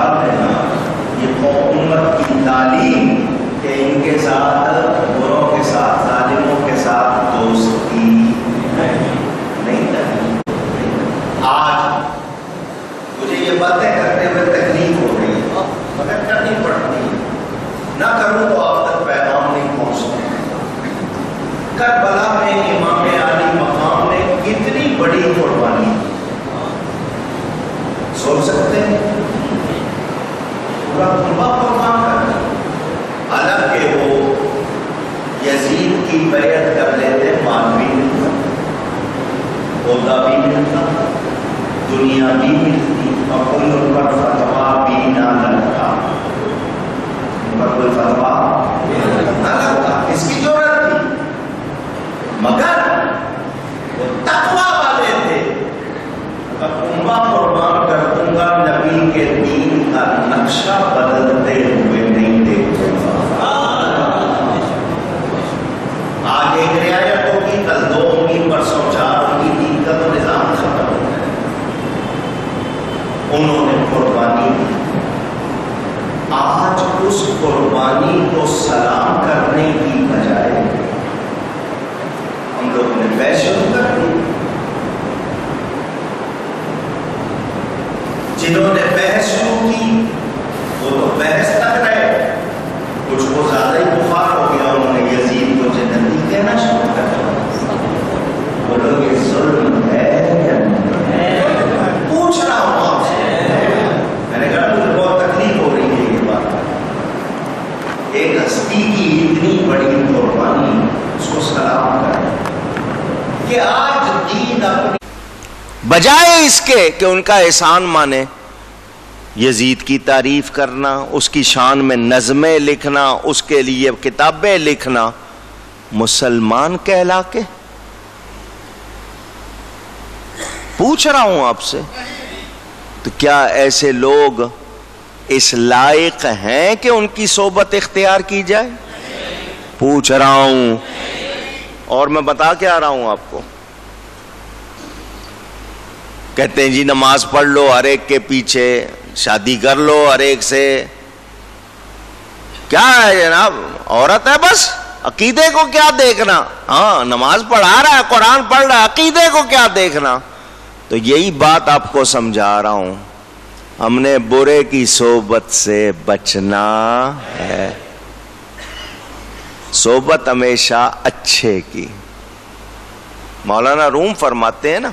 یاد ہے نا یہ امت کی تعلیم کہ ان کے ساتھ بروں کے ساتھ ظالموں کے ساتھ دوستی نہیں کرنی. آج مجھے یہ باتیں کرتے ہوئے تکلیف ہو رہی ہے مگر کرنی پڑتی ہے. نہ کروں تو آپ تک پیغام نہیں پہنچتے. کربلا میں امام علی مقام نے کتنی بڑی قربانی سوچ سکتے ہیں. پورا کنبہ قربان کرنا. حالانکہ وہ یزید کی بیعت کر لیتے مال بھی ملتا عہدہ بھی ملتا دنیا بھی ملتی اور کوئی ان پر فتوا بھی نہ لگتا. ان پر کوئی فتوا نہ لگتا. اس کی ضرورت تھی مگر وہ تقویٰ والے تھے. کنبہ قربان کر دوں گا نبی کے دین کا نقشہ بدلتے ہوئے نہیں دیکھوں گا. آج ایک رعایت ہوگی کل دو ہوگی پرسوں چار ہوگی دین کا تو نظام ختم ہو گیا. انہوں نے قربانی دی. آج اس قربانی کو سلام کرنے کی بجائے ہم لوگوں نے بحث شروع کر دی. جنہوں نے بحث شروع کی وہ تو بحث تک رہے. کچھ کو زیادہ ہی بخار ہو گیا. انہوں نے یزید کو جنتی کہنا شروع کر دیا. بولو یہ ظلم ہے یا نہیں؟ پوچھ رہا ہوں آپ سے. میں نے کہا مجھے بہت تکلیف ہو رہی ہے یہ بات. ایک ہستی کی اتنی بڑی قربانی اس کو سلام کریں کہ آج دین اپنی بجائے اس کے کہ ان کا احسان مانے یزید کی تعریف کرنا اس کی شان میں نظمیں لکھنا اس کے لیے کتابیں لکھنا مسلمان کہلا کے. پوچھ رہا ہوں آپ سے تو کیا ایسے لوگ اس لائق ہیں کہ ان کی صحبت اختیار کی جائے؟ پوچھ رہا ہوں. اور میں بتا کے آ رہا ہوں آپ کو. کہتے ہیں جی نماز پڑھ لو ہر ایک کے پیچھے شادی کر لو ہر ایک سے. کیا ہے جناب عورت ہے بس عقیدے کو کیا دیکھنا. ہاں نماز پڑھا رہا ہے قرآن پڑھ رہا ہے عقیدے کو کیا دیکھنا. تو یہی بات آپ کو سمجھا رہا ہوں. ہم نے برے کی صحبت سے بچنا ہے. صحبت ہمیشہ اچھے کی. مولانا روم فرماتے ہیں نا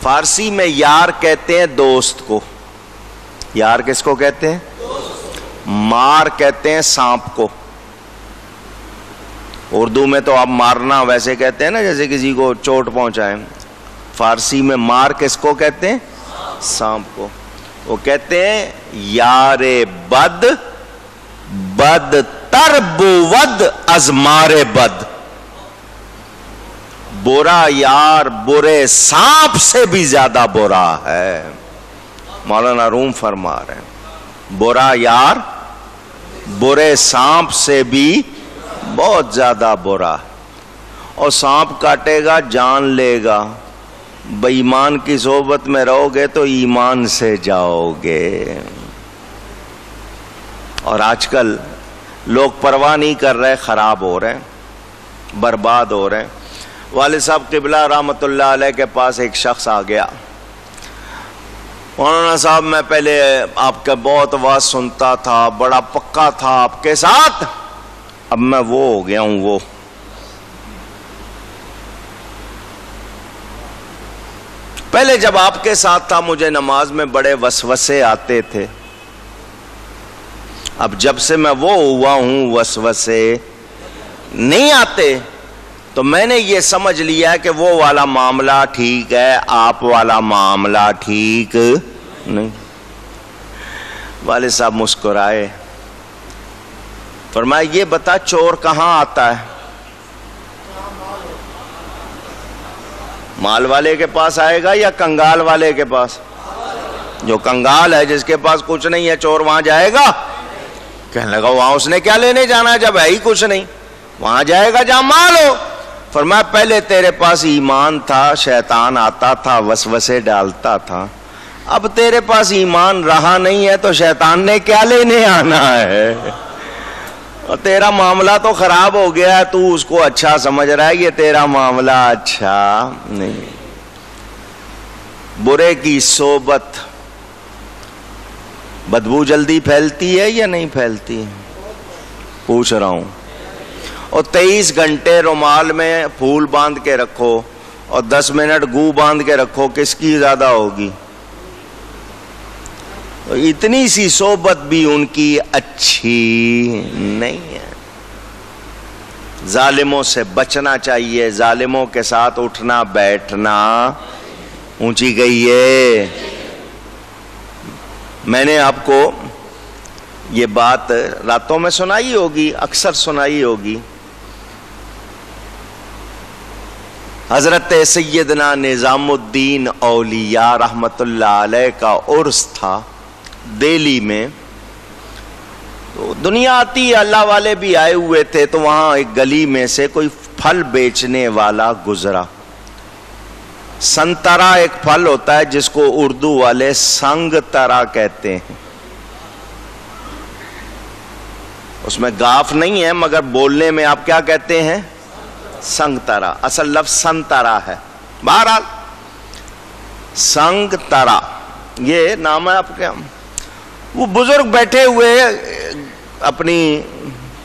فارسی میں یار کہتے ہیں دوست کو. یار کس کو کہتے ہیں؟ مار کہتے ہیں سانپ کو. اردو میں تو آپ مارنا ویسے کہتے ہیں نا جیسے کسی کو چوٹ پہنچائیں. فارسی میں مار کس کو کہتے ہیں؟ سانپ کو. وہ کہتے ہیں یار بد بد تر بود از مار بد. برا یار برے سانپ سے بھی زیادہ برا ہے. مولانا روم فرما رہے ہیں برا یار برے سانپ سے بھی بہت زیادہ برا. اور سانپ کاٹے گا جان لے گا. بے ایمان کی صحبت میں رہو گے تو ایمان سے جاؤ گے. اور آج کل لوگ پرواہ نہیں کر رہے خراب ہو رہے ہیں برباد ہو رہے ہیں. والد صاحب قبلہ رحمۃ اللہ علیہ کے پاس ایک شخص آ گیا. مولانا صاحب میں پہلے آپ کا بہت آواز سنتا تھا بڑا پکا تھا آپ کے ساتھ اب میں وہ ہو گیا ہوں. وہ پہلے جب آپ کے ساتھ تھا مجھے نماز میں بڑے وسوسے آتے تھے. اب جب سے میں وہ ہوا ہوں وسوسے نہیں آتے. تو میں نے یہ سمجھ لیا کہ وہ والا معاملہ ٹھیک ہے آپ والا معاملہ ٹھیک نہیں. والد صاحب مسکرائے فرمایا یہ بتا چور کہاں آتا ہے؟ مال والے کے پاس آئے گا یا کنگال والے کے پاس؟ جو کنگال ہے جس کے پاس کچھ نہیں ہے چور وہاں جائے گا؟ کہنے لگا وہاں اس نے کیا لینے جانا ہے جب ہے ہی کچھ نہیں. وہاں جائے گا جہاں مال ہو. فرمایا پہلے تیرے پاس ایمان تھا شیطان آتا تھا وسوسے ڈالتا تھا. اب تیرے پاس ایمان رہا نہیں ہے تو شیطان نے کیا لینے آنا ہے؟ اور تیرا معاملہ تو خراب ہو گیا ہے، تو اس کو اچھا سمجھ رہا ہے، یہ تیرا معاملہ اچھا نہیں۔ برے کی صحبت بدبو جلدی پھیلتی ہے یا نہیں پھیلتی؟ پوچھ رہا ہوں۔ اور 23 گھنٹے رومال میں پھول باندھ کے رکھو اور 10 منٹ گو باندھ کے رکھو، کس کی زیادہ ہوگی؟ اتنی سی صحبت بھی ان کی اچھی نہیں ہے۔ ظالموں سے بچنا چاہیے، ظالموں کے ساتھ اٹھنا بیٹھنا اونچی گئی ہے۔ میں نے آپ کو یہ بات راتوں میں سنائی ہوگی، اکثر سنائی ہوگی۔ حضرت سیدنا نظام الدین اولیاء رحمت اللہ علیہ کا عرس تھا دہلی میں۔ تو دنیا آتی، اللہ والے بھی آئے ہوئے تھے، تو وہاں ایک گلی میں سے کوئی پھل بیچنے والا گزرا۔ سنترا ایک پھل ہوتا ہے جس کو اردو والے سنگ ترا کہتے ہیں۔ اس میں گاف نہیں ہے، مگر بولنے میں آپ کیا کہتے ہیں؟ سنگ ترا۔ اصل لفظ سنترا ہے، بہرحال سنگ ترا یہ نام ہے آپ کے۔ وہ بزرگ بیٹھے ہوئے اپنی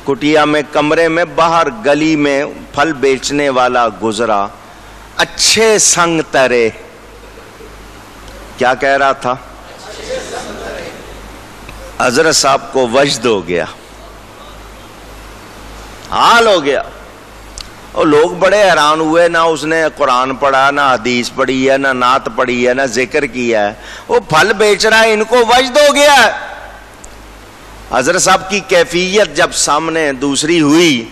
کٹیا میں، کمرے میں، باہر گلی میں پھل بیچنے والا گزرا، اچھے سنگ ترے۔ کیا کہہ رہا تھا؟ حضرت صاحب کو وجد ہو گیا، حال ہو گیا، اور لوگ بڑے حیران ہوئے۔ نہ اس نے قرآن پڑھا، نہ حدیث پڑھی ہے، نہ نعت پڑھی ہے، نہ ذکر کیا ہے، وہ پھل بیچ رہا ہے، ان کو وجد ہو گیا ہے۔ حضرت صاحب کی کیفیت جب سامنے دوسری ہوئی،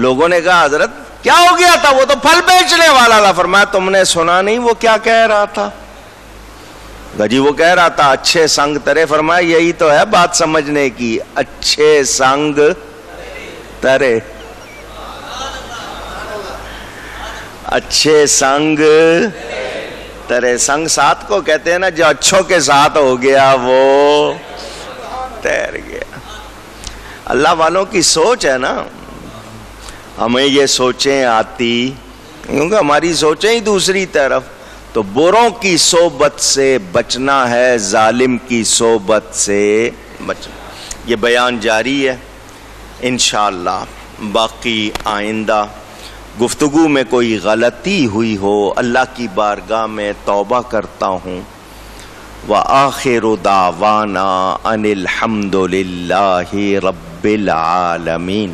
لوگوں نے کہا حضرت کیا ہو گیا تھا؟ وہ تو پھل بیچنے والا تھا۔ فرمایا تم نے سنا نہیں وہ کیا کہہ رہا تھا؟ جی وہ کہہ رہا تھا اچھے سنگ ترے۔ فرمایا یہی تو ہے بات سمجھنے کی، اچھے سنگ ترے، اچھے سنگ ترے۔ سنگ ساتھ کو کہتے ہیں نا، جو اچھوں کے ساتھ ہو گیا وہ تیر گیا۔ اللہ والوں کی سوچ ہے نا، ہمیں یہ سوچیں آتی کیونکہ ہماری سوچیں ہی دوسری طرف۔ تو بروں کی صحبت سے بچنا ہے، ظالم کی صحبت سے بچنا۔ یہ بیان جاری ہے انشاءاللہ۔ باقی آئندہ گفتگو میں کوئی غلطی ہوئی ہو، اللہ کی بارگاہ میں توبہ کرتا ہوں۔ وآخر دعوانا ان الحمد للہ رب العالمین۔